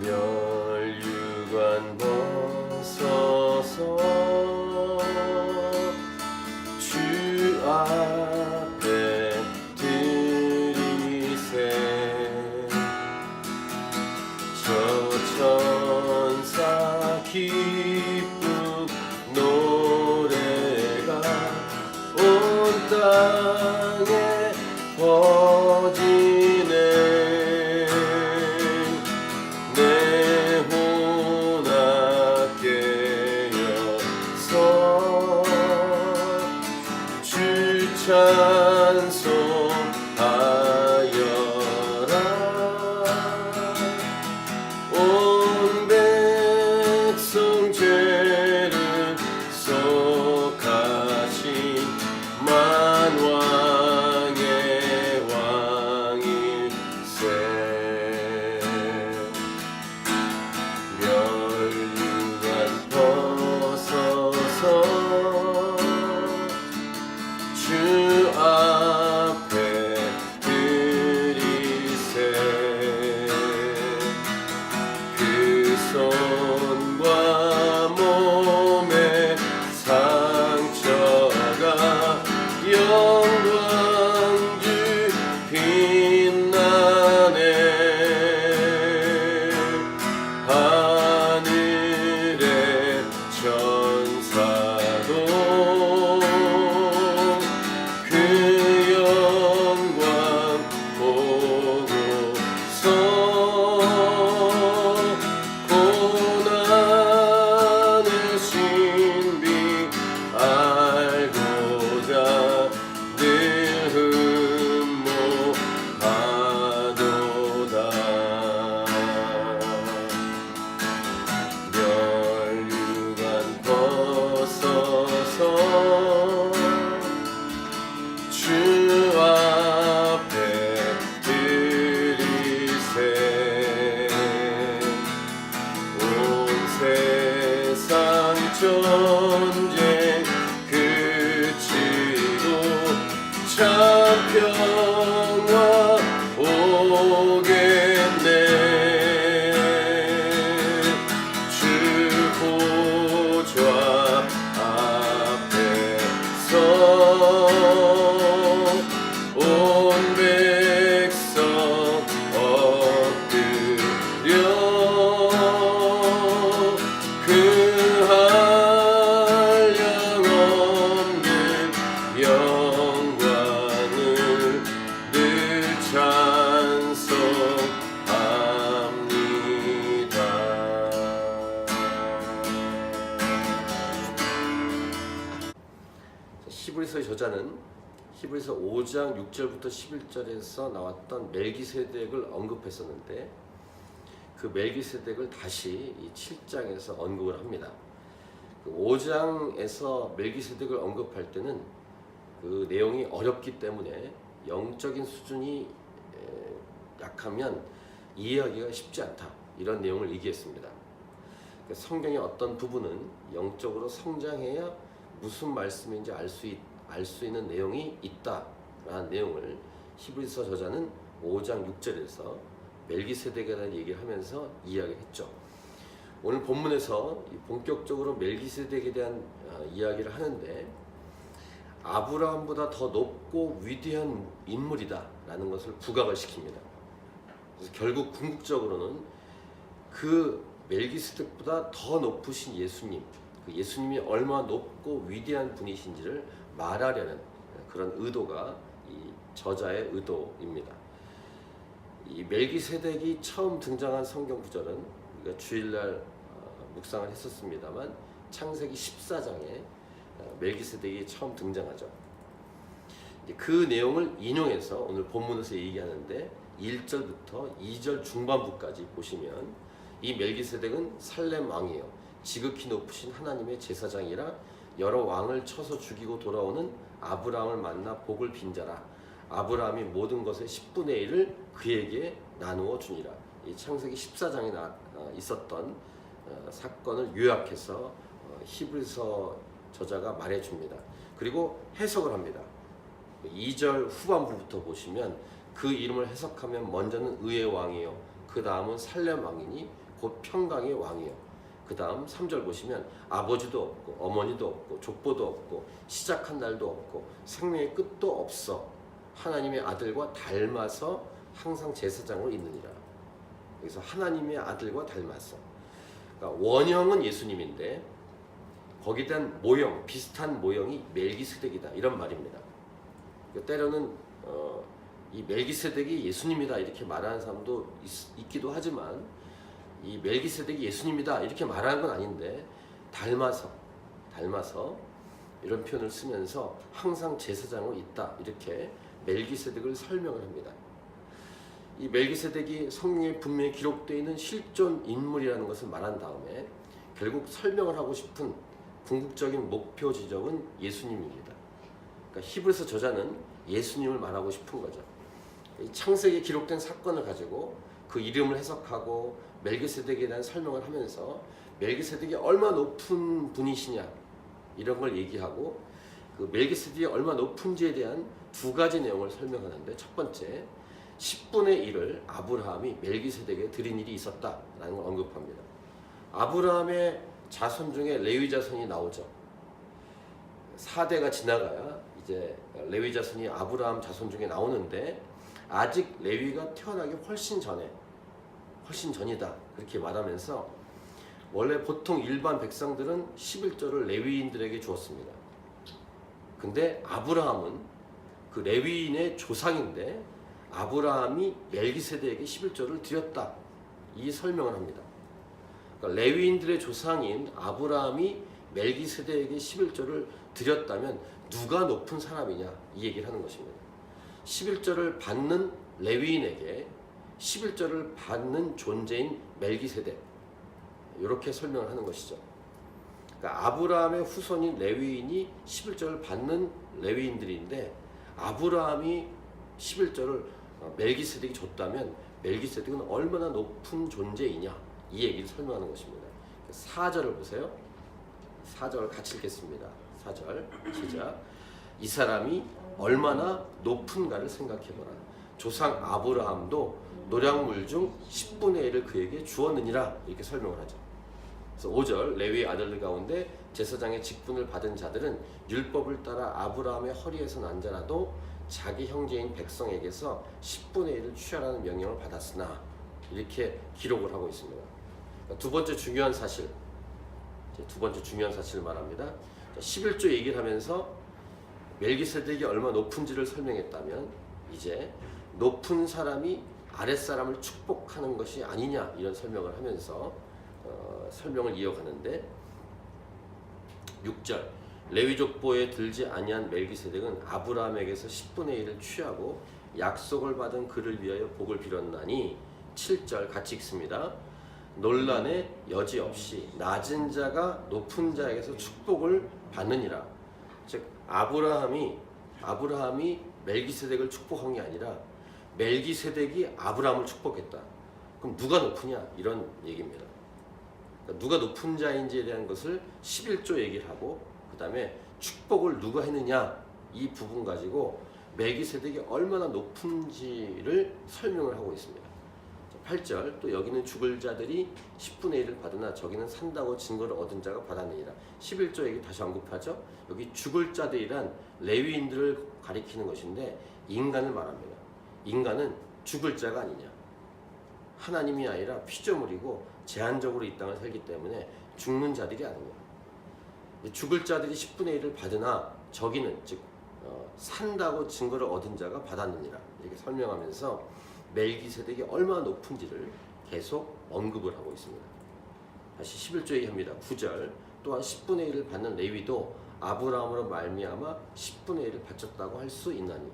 멸류관 벗어서 주 앞에 드리세. 저 천사 기쁜 노래가 온 땅에 퍼지네. 내 혼합 깨어서 주 찬송하여라. 온 백성 죄를 속하신 만왕의 왕일세. 멸류관 벗어서 주 앞에 드리세. 그 손과 몸의 상처가 영광주 빛나네. 하늘의 천사도 그 영광 보고서 고난의 신비 알고자 늘 흠모하도다. 멸류관 벗어서 주 앞에 드리세. 온 세상 전쟁 그치고 참 평화 오겠네. 주 보좌 앞에서 온 백성 엎드려 그 한량없는 영광을 늘 찬송합니다. 히브리서의 저자는 히브리서 5장 6절부터 11절에서 나왔던 멜기세덱을 언급했었는데, 그 멜기세덱을 다시 이 7장에서 언급을 합니다. 그 5장에서 멜기세덱을 언급할 때는 그 내용이 어렵기 때문에 영적인 수준이 약하면 이해하기가 쉽지 않다, 이런 내용을 얘기했습니다. 성경의 어떤 부분은 영적으로 성장해야 무슨 말씀인지 알 수 있는 내용이 있다라는 내용을 히브리서 저자는 5장 6절에서 멜기세덱에 대한 얘기를 하면서 이야기했죠. 오늘 본문에서 본격적으로 멜기세덱에 대한 이야기를 하는데, 아브라함보다 더 높고 위대한 인물이다 라는 것을 부각을 시킵니다. 그래서 결국 궁극적으로는 그 멜기세덱보다 더 높으신 예수님, 그 예수님이 얼마나 높고 위대한 분이신지를 말하려는 그런 의도가 이 저자의 의도입니다. 이 멜기세덱이 처음 등장한 성경 구절은 우리가 주일날 묵상을 했었습니다만, 창세기 14장에 멜기세덱이 처음 등장하죠. 그 내용을 인용해서 오늘 본문에서 얘기하는데, 1절부터 2절 중반부까지 보시면 이 멜기세덱은 살렘 왕이에요. 지극히 높으신 하나님의 제사장이라 여러 왕을 쳐서 죽이고 돌아오는 아브라함을 만나 복을 빈 자라. 아브라함이 모든 것의 10분의 1을 그에게 나누어 주니라. 이 창세기 14장에 있었던 사건을 요약해서 히브리서 저자가 말해줍니다. 그리고 해석을 합니다. 2절 후반부부터 보시면 그 이름을 해석하면 먼저는 의의 왕이요, 그 다음은 살렘 왕이니 곧 평강의 왕이요. 그 다음 3절 보시면 아버지도 없고 어머니도 없고 족보도 없고 시작한 날도 없고 생명의 끝도 없어 하나님의 아들과 닮아서 항상 제사장으로 있느니라. 여기서 하나님의 아들과 닮아서, 그러니까 원형은 예수님인데 거기에 대한 모형, 비슷한 모형이 멜기세덱이다 이런 말입니다. 때로는 이 멜기세덱이 예수님이다 이렇게 말하는 사람도 있기도 하지만 이 멜기세덱이 예수님이다 이렇게 말하는 건 아닌데 닮아서 이런 표현을 쓰면서 항상 제사장으로 있다 이렇게 멜기세덱을 설명을 합니다. 이 멜기세덱이 성경에 분명히 기록되어 있는 실존 인물이라는 것을 말한 다음에 결국 설명을 하고 싶은 궁극적인 목표 지점은 예수님입니다. 그러니까 히브리서 저자는 예수님을 말하고 싶은 거죠. 이 창세기에 기록된 사건을 가지고 그 이름을 해석하고 멜기세덱에 대한 설명을 하면서 멜기세덱이 얼마나 높은 분이시냐 이런 걸 얘기하고 그 멜기세덱이 얼마나 높은지에 대한 두 가지 내용을 설명하는데, 첫 번째 10분의 1을 아브라함이 멜기세덱에 드린 일이 있었다라는 걸 언급합니다. 아브라함의 자손 중에 레위 자손이 나오죠. 4대가 지나가야 이제 레위 자손이 아브라함 자손 중에 나오는데 아직 레위가 태어나기 훨씬 전이다 그렇게 말하면서 원래 보통 일반 백성들은 11조를 레위인들에게 주었습니다. 근데 아브라함은 그 레위인의 조상인데 아브라함이 멜기세덱에게 11조를 드렸다 이 설명을 합니다. 그러니까 레위인들의 조상인 아브라함이 멜기세덱에게 11조를 드렸다면 누가 높은 사람이냐 이 얘기를 하는 것입니다. 11조를 받는 레위인에게 11조를 받는 존재인 멜기세덱 이렇게 설명을 하는 것이죠. 그러니까 아브라함의 후손인 레위인이 11조를 받는 레위인들인데 아브라함이 11조를 멜기세덱이 줬다면 멜기세덱은 얼마나 높은 존재이냐 이 얘기를 설명하는 것입니다. 4절을 보세요. 4절 같이 읽겠습니다. 4절 시작. 이 사람이 얼마나 높은가를 생각해보라. 조상 아브라함도 노량물 중 10분의 1을 그에게 주었느니라 이렇게 설명을 하죠. 그래서 5절 레위의 아들들 가운데 제사장의 직분을 받은 자들은 율법을 따라 아브라함의 허리에서 난 자라도 자기 형제인 백성에게서 10분의 1을 취하라는 명령을 받았으나 이렇게 기록을 하고 있습니다. 두 번째 중요한 사실을 말합니다. 11조 얘기를 하면서 멜기세덱이 얼마나 높은지를 설명했다면 이제 높은 사람이 아랫사람을 축복하는 것이 아니냐 이런 설명을 하면서 설명을 이어가는데 6절 레위족보에 들지 아니한 멜기세덱은 아브라함에게서 10분의 1을 취하고 약속을 받은 그를 위하여 복을 빌었나니 7절 같이 읽습니다. 논란의 여지 없이 낮은 자가 높은 자에게서 축복을 받느니라. 즉 아브라함이 멜기세덱을 축복한 게 아니라 멜기세덱이 아브라함을 축복했다. 그럼 누가 높으냐 이런 얘기입니다. 그러니까 누가 높은 자인지에 대한 것을 11조 얘기를 하고 그 다음에 축복을 누가 했느냐 이 부분 가지고 멜기세덱이 얼마나 높은지를 설명을 하고 있습니다. 8절 또 여기는 죽을 자들이 10분의 1을 받으나 저기는 산다고 증거를 얻은 자가 받았느니라. 11조 얘기 다시 언급하죠. 여기 죽을 자들이란 레위인들을 가리키는 것인데 인간을 말합니다. 인간은 죽을 자가 아니냐. 하나님이 아니라 피조물이고 제한적으로 이 땅을 살기 때문에 죽는 자들이 아니냐. 죽을 자들이 10분의 1을 받으나 저기는 즉 산다고 증거를 얻은 자가 받았느니라 이렇게 설명하면서 멜기세덱이 얼마나 높은지를 계속 언급을 하고 있습니다. 다시 11조 얘기합니다. 9절 또한 10분의 1을 받는 레위도 아브라함으로 말미암아 10분의 1을 바쳤다고 할 수 있나니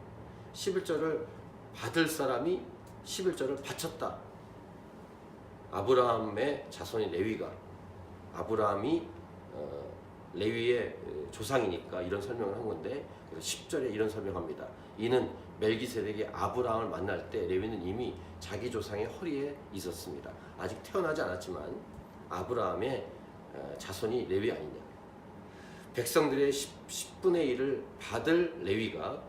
11절을 받을 사람이 11절을 바쳤다. 아브라함의 자손인 레위가 아브라함이 레위의 조상이니까 이런 설명을 한 건데 10절에 이런 설명합니다. 이는 멜기세덱이 아브라함을 만날 때 레위는 이미 자기 조상의 허리에 있었습니다. 아직 태어나지 않았지만 아브라함의 자손이 레위 아니냐. 백성들의 10분의 1을 받을 레위가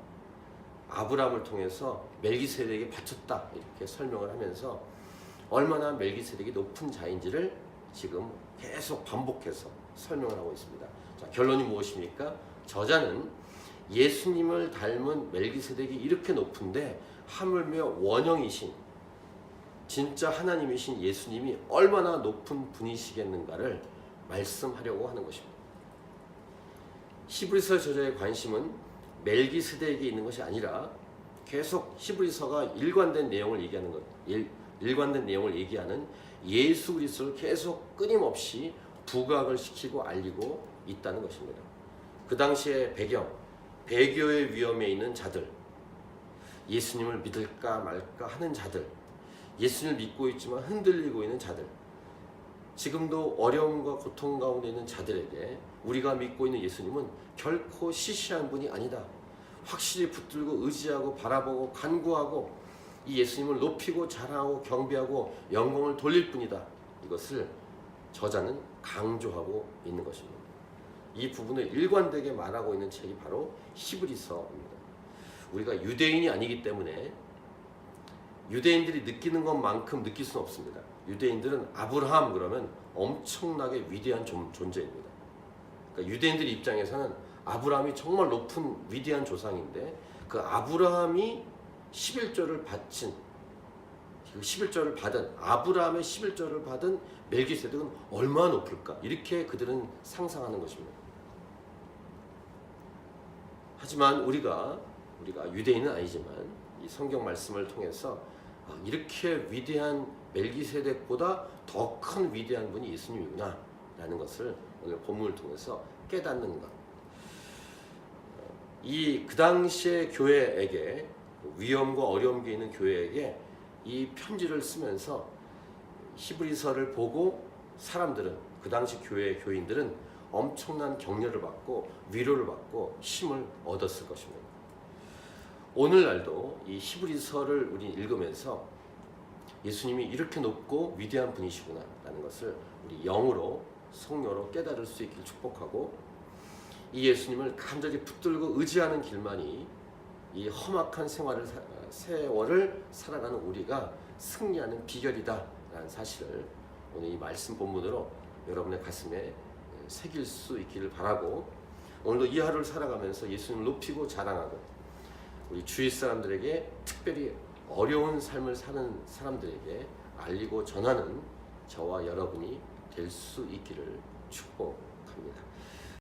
아브라함을 통해서 멜기세덱에게 바쳤다 이렇게 설명을 하면서 얼마나 멜기세덱이 높은 자인지를 지금 계속 반복해서 설명을 하고 있습니다. 자, 결론이 무엇입니까? 저자는 예수님을 닮은 멜기세덱이 이렇게 높은데 하물며 원형이신 진짜 하나님이신 예수님이 얼마나 높은 분이시겠는가를 말씀하려고 하는 것입니다. 히브리서 저자의 관심은 멜기세덱에 있는 것이 아니라 계속 히브리서가 일관된 내용을 얘기하는 것, 일관된 내용을 얘기하는 예수 그리스도를 계속 끊임없이 부각을 시키고 알리고 있다는 것입니다. 그 당시의 배경, 배교의 위험에 있는 자들, 예수님을 믿을까 말까 하는 자들, 예수님을 믿고 있지만 흔들리고 있는 자들, 지금도 어려움과 고통 가운데 있는 자들에게 우리가 믿고 있는 예수님은 결코 시시한 분이 아니다. 확실히 붙들고 의지하고 바라보고 간구하고 이 예수님을 높이고 자랑하고 경배하고 영광을 돌릴 뿐이다. 이것을 저자는 강조하고 있는 것입니다. 이 부분을 일관되게 말하고 있는 책이 바로 히브리서입니다. 우리가 유대인이 아니기 때문에 유대인들이 느끼는 것만큼 느낄 수는 없습니다. 유대인들은 아브라함 그러면 엄청나게 위대한 존재입니다. 그러니까 유대인들 입장에서는 아브라함이 정말 높은 위대한 조상인데 그 아브라함이 11조를 바친 그 11조를 받은 아브라함의 11조를 받은 멜기세덱은 얼마나 높을까? 이렇게 그들은 상상하는 것입니다. 하지만 우리가 유대인은 아니지만 이 성경 말씀을 통해서 이렇게 위대한 멜기세덱보다 더 큰 위대한 분이 예수님이구나 라는 것을 오늘 본문을 통해서 깨닫는 것. 그 당시의 교회에게 위험과 어려움이 있는 교회에게 이 편지를 쓰면서 히브리서를 보고 사람들은 그 당시 교회의 교인들은 엄청난 격려를 받고 위로를 받고 힘을 얻었을 것입니다. 오늘날도 이 히브리서를 우리 읽으면서 예수님이 이렇게 높고 위대한 분이시구나 라는 것을 우리 영으로 성령으로 깨달을 수 있길 축복하고 이 예수님을 간절히 붙들고 의지하는 길만이 이 험악한 세월을 살아가는 우리가 승리하는 비결이다 라는 사실을 오늘 이 말씀 본문으로 여러분의 가슴에 새길 수 있기를 바라고 오늘도 이 하루를 살아가면서 예수님을 높이고 자랑하고 우리 주위 사람들에게 특별히 어려운 삶을 사는 사람들에게 알리고 전하는 저와 여러분이 될 수 있기를 축복합니다.